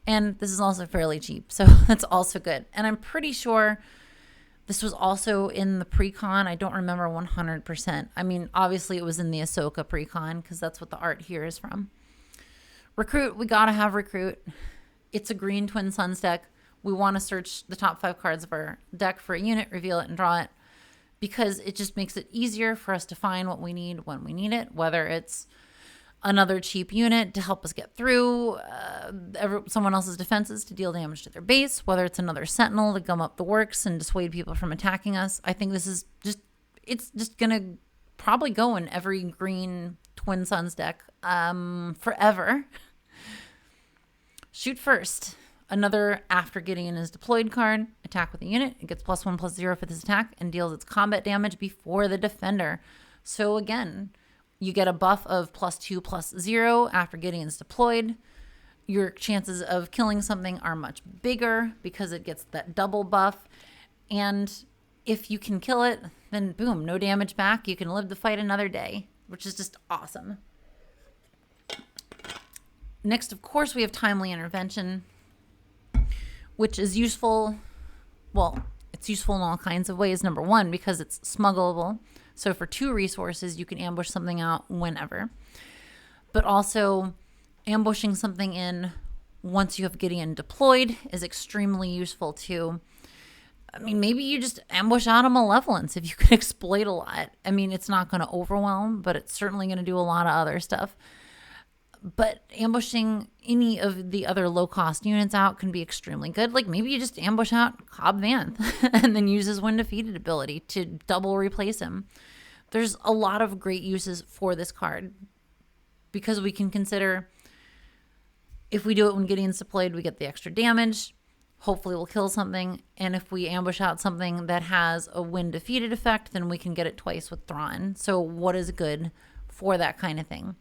And this is also fairly cheap, so that's also good. And I'm pretty sure this was also in the pre-con. I don't remember 100%. I mean, obviously it was in the Ahsoka pre-con because that's what the art here is from. Recruit, we got to have Recruit. It's a green Twin Suns deck. We want to search the top 5 cards of our deck for a unit, reveal it, and draw it because it just makes it easier for us to find what we need when we need it, whether it's another cheap unit to help us get through someone else's defenses to deal damage to their base, whether it's another sentinel to gum up the works and dissuade people from attacking us. I think this is it's just going to probably go in every green Twin Suns deck forever. Shoot First. Another after Gideon is deployed card. Attack with a unit. It gets +1/+0 for this attack and deals its combat damage before the defender. So again, you get a buff of +2/+0 after Gideon's deployed. Your chances of killing something are much bigger because it gets that double buff. And if you can kill it, then boom, no damage back. You can live to fight another day, which is just awesome. Next, of course, we have Timely Intervention, which is useful. Well, it's useful in all kinds of ways. Number one, because it's smuggleable. So for 2 resources, you can ambush something out whenever. But also, ambushing something in once you have Gideon deployed is extremely useful too. I mean, maybe you just ambush out a Malevolence if you can exploit a lot. I mean, it's not going to overwhelm, but it's certainly going to do a lot of other stuff. But ambushing any of the other low-cost units out can be extremely good. Like maybe you just ambush out Cobb Vanth and then use his when defeated ability to double replace him. There's a lot of great uses for this card because we can consider if we do it when Gideon's deployed, we get the extra damage. Hopefully we'll kill something. And if we ambush out something that has a when defeated effect, then we can get it twice with Thrawn. So what is good for that kind of thing?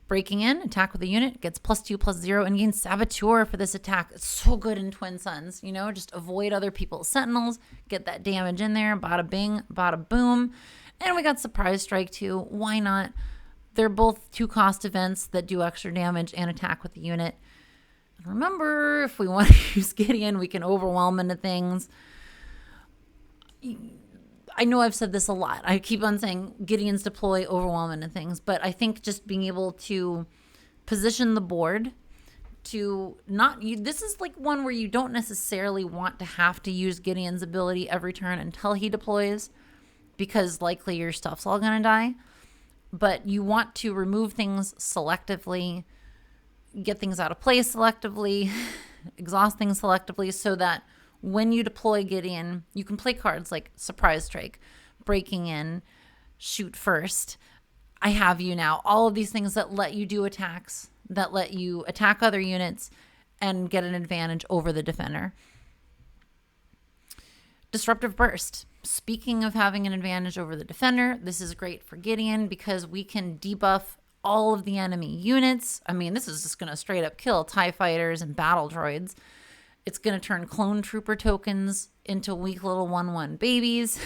Breaking in, attack with a unit, gets +2/+0 and gains Saboteur for this attack. It's so good in Twin Suns, you know, just avoid other people's sentinels, get that damage in there, bada bing, bada boom. And we got Surprise Strike too. Why not? They're both 2-cost events that do extra damage and attack with the unit. And remember, if we want to use Gideon, we can overwhelm into things. I know I've said this a lot. I keep on saying Gideons deploy, overwhelm into things, but I think just being able to position the board to not use, this is like one where you don't necessarily want to have to use Gideon's ability every turn until he deploys, because likely your stuff's all going to die. But you want to remove things selectively, get things out of play selectively, exhaust things selectively, so that when you deploy Gideon, you can play cards like Surprise Strike, Breaking In, Shoot First, I Have You Now, all of these things that let you do attacks, that let you attack other units and get an advantage over the defender. Disruptive Burst. Speaking of having an advantage over the defender, this is great for Gideon because we can debuff all of the enemy units. I mean, this is just going to straight up kill TIE fighters and battle droids. It's going to turn clone trooper tokens into weak little 1/1 babies.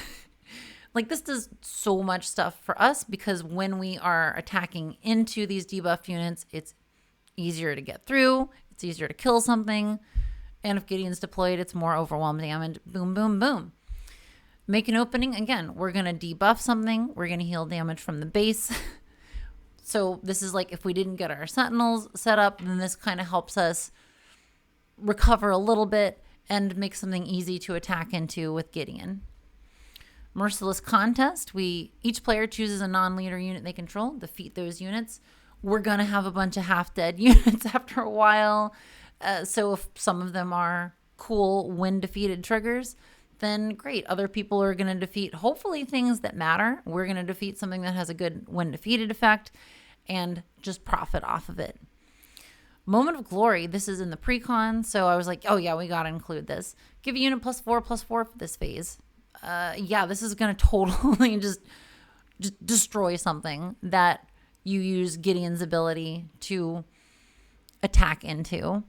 Like, this does so much stuff for us because when we are attacking into these debuff units, it's easier to get through. It's easier to kill something. And if Gideon's deployed, it's more overwhelm damage. Boom, boom, boom. Make an opening. Again, we're going to debuff something. We're going to heal damage from the base. So this is like if we didn't get our sentinels set up, then this kind of helps us recover a little bit and make something easy to attack into with Gideon. Merciless Contest. Each player chooses a non-leader unit they control, defeat those units. We're going to have a bunch of half-dead units after a while. So if some of them are cool when defeated triggers, then great. Other people are going to defeat, hopefully, things that matter. We're going to defeat something that has a good when defeated effect and just profit off of it. Moment of Glory. This is in the precon, so I was like, oh yeah, we got to include this. Give a unit +4/+4 for this phase. Yeah, this is going to totally just destroy something that you use Gideon's ability to attack into.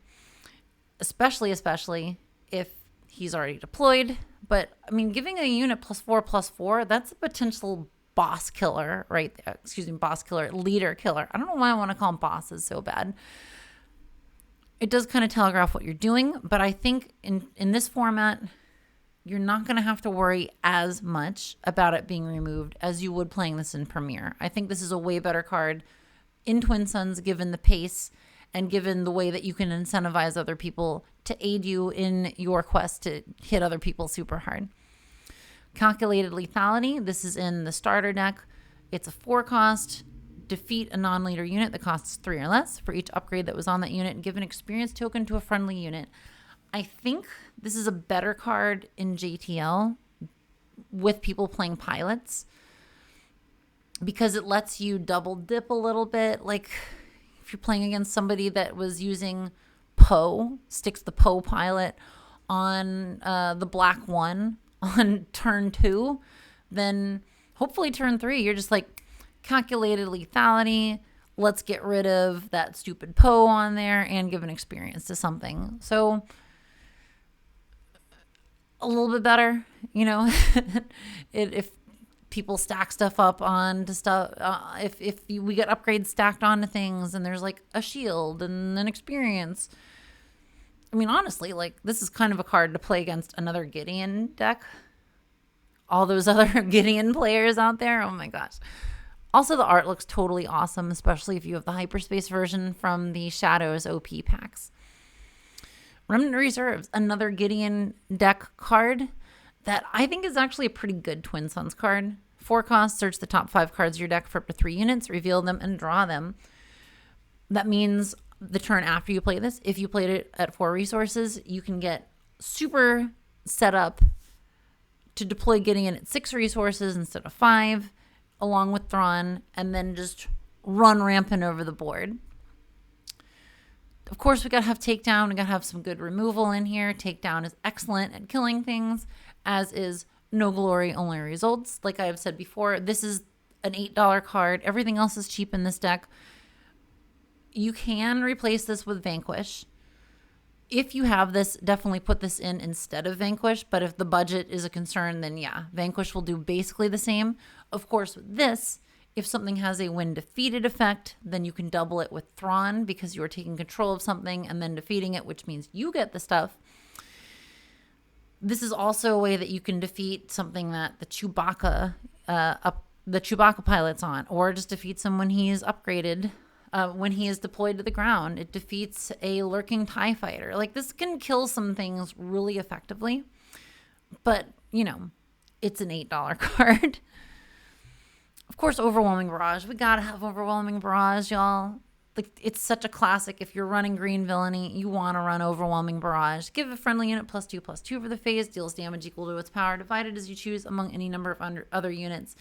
Especially if he's already deployed. But, I mean, giving a unit +4/+4, that's a potential boss killer right there. Excuse me, boss killer, leader killer. I don't know why I want to call them bosses so bad. It does kind of telegraph what you're doing, but I think in this format, you're not going to have to worry as much about it being removed as you would playing this in Premiere. I think this is a way better card in Twin Suns given the pace and given the way that you can incentivize other people to aid you in your quest to hit other people super hard. Calculated Lethality. This is in the starter deck. It's a 4-cost. Defeat a non-leader unit that costs 3 or less. For each upgrade that was on that unit, give an experience token to a friendly unit. I think this is a better card in JTL with people playing pilots because it lets you double dip a little bit. Like if you're playing against somebody that was using Poe, sticks the Poe pilot on the black one on turn 2, then hopefully turn 3, you're just like, calculated lethality, let's get rid of that stupid Poe on there and give an experience to something. So a little bit better, you know, if people stack stuff up onto stuff, if we get upgrades stacked onto things and there's like a shield and an experience. I mean, honestly, like this is kind of a card to play against another Gideon deck. All those other Gideon players out there. Oh my gosh. Also, the art looks totally awesome, especially if you have the hyperspace version from the Shadows OP packs. Remnant Reserves, another Gideon deck card that I think is actually a pretty good Twin Suns card. 4 costs, search the top 5 cards of your deck for up to 3 units, reveal them, and draw them. That means the turn after you play this, if you played it at 4 resources, you can get super set up to deploy Gideon at 6 resources instead of 5, along with Thrawn, and then just run rampant over the board. Of course, we got to have takedown. We got to have some good removal in here. Takedown is excellent at killing things, as is no glory, only results. Like I have said before, this is an $8 card. Everything else is cheap in this deck. You can replace this with Vanquish. If you have this, definitely put this in instead of Vanquish. But if the budget is a concern, then yeah, Vanquish will do basically the same. Of course, with this, if something has a when defeated effect, then you can double it with Thrawn because you are taking control of something and then defeating it, which means you get the stuff. This is also a way that you can defeat something that the Chewbacca pilot's on, or just defeats him when he is upgraded. When he is deployed to the ground, it defeats a lurking TIE fighter. Like, this can kill some things really effectively, but, you know, it's an $8 card. Of course, Overwhelming Barrage. We gotta have Overwhelming Barrage, y'all. Like, it's such a classic. If you're running green villainy, you want to run Overwhelming Barrage. Give a friendly unit +2/+2 for the phase. Deals damage equal to its power, divided as you choose among any number of other units.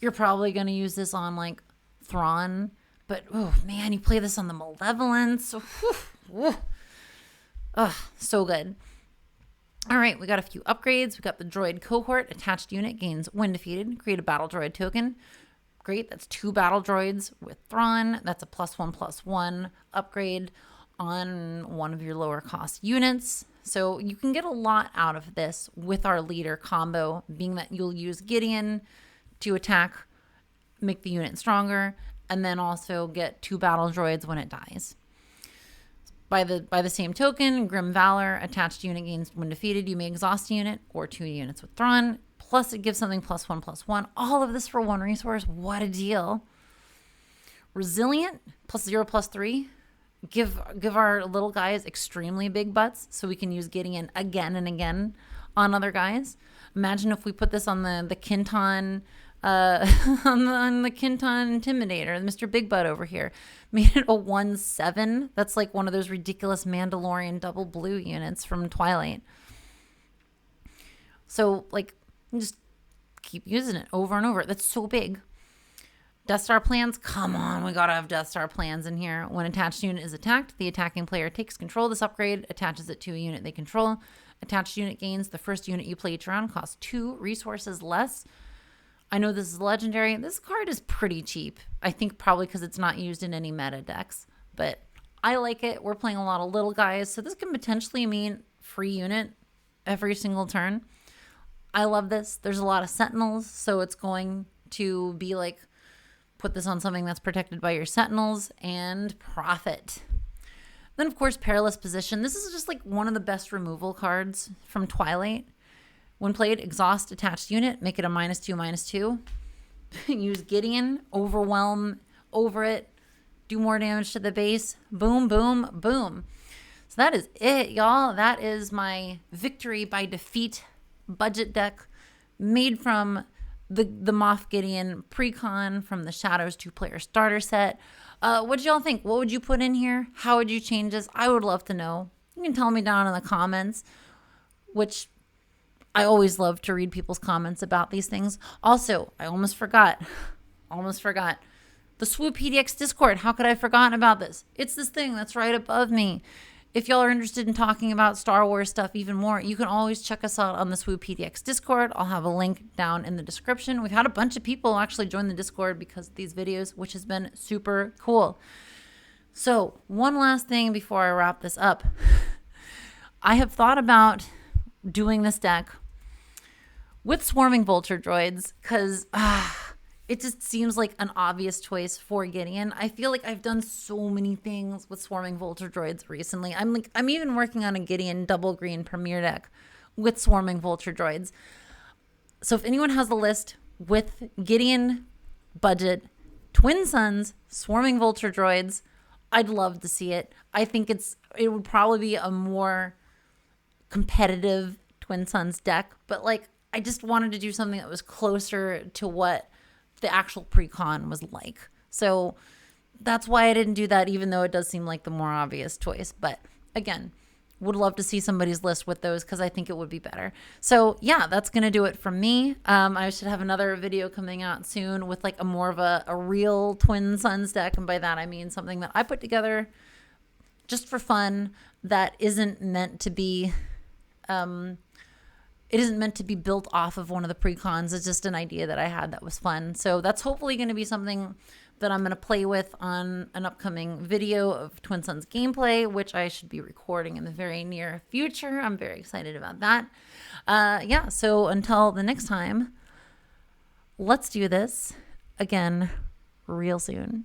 You're probably going to use this on, like, Thrawn. But, oh, man, you play this on the Malevolence. So good. All right, we got a few upgrades. We got the droid cohort. Attached unit gains when defeated. Create a battle droid token. Great, that's 2 battle droids with Thrawn. That's a +1/+1 upgrade on one of your lower cost units. So you can get a lot out of this with our leader combo, being that you'll use Gideon to attack, make the unit stronger, and then also get 2 battle droids when it dies. By the same token, Grim Valor, attached unit gains when defeated. You may exhaust a unit or 2 units with Thrawn. Plus, it gives something +1/+1. All of this for 1 resource. What a deal. Resilient, +0/+3. Give our little guys extremely big butts so we can use Gideon again and again on other guys. Imagine if we put this on the Kinton on the Kinton Intimidator, Mr. Big Butt over here. Made it a 1/7. That's like one of those ridiculous Mandalorian double blue units from Twilight. So, like, just keep using it over and over. That's so big. Death Star plans. Come on, we gotta have Death Star plans in here. When attached unit is attacked, the attacking player takes control of this upgrade, attaches it to a unit they control. Attached unit gains. The first unit you play each round costs 2 resources less. I know this is legendary. This card is pretty cheap. I think probably because it's not used in any meta decks. But I like it. We're playing a lot of little guys, so this can potentially mean free unit every single turn. I love this. There's a lot of sentinels, so it's going to be like, put this on something that's protected by your sentinels and profit. Then, of course, Perilous Position. This is just like one of the best removal cards from Twilight. When played, exhaust attached unit, make it a -2/-2. Use Gideon, overwhelm over it, do more damage to the base. Boom, boom, boom. So that is it, y'all. That is my victory by defeat budget deck made from the Moff Gideon precon from the Shadows 2-player starter set. What did y'all think? What would you put in here? How would you change this? I would love to know. You can tell me down in the comments, which I always love to read people's comments about these things. Also, I almost forgot. The swupdx Discord. How could I have forgotten about this? It's this thing that's right above me. If y'all are interested in talking about Star Wars stuff even more, you can always check us out on the swupdx Discord. I'll have a link down in the description. We've had a bunch of people actually join the Discord because of these videos, which has been super cool. So, one last thing before I wrap this up. I have thought about doing this deck with swarming vulture droids because it just seems like an obvious choice for Gideon. I feel like I've done so many things with swarming vulture droids recently. I'm even working on a Gideon double green premier deck with swarming vulture droids. So if anyone has a list with Gideon budget, twin suns, swarming vulture droids, I'd love to see it. I think it would probably be a more competitive twin suns deck, but like I just wanted to do something that was closer to what the actual precon was like. So that's why I didn't do that, even though it does seem like the more obvious choice. But again, would love to see somebody's list with those because I think it would be better. So yeah, that's going to do it from me. I should have another video coming out soon with like a more of a real twin suns deck. And by that, I mean something that I put together just for fun that isn't meant to be... it isn't meant to be built off of one of the precons. It's just an idea that I had that was fun. So that's hopefully going to be something that I'm going to play with on an upcoming video of Twin Suns gameplay, which I should be recording in the very near future. I'm very excited about that. Yeah, so until the next time, let's do this again real soon.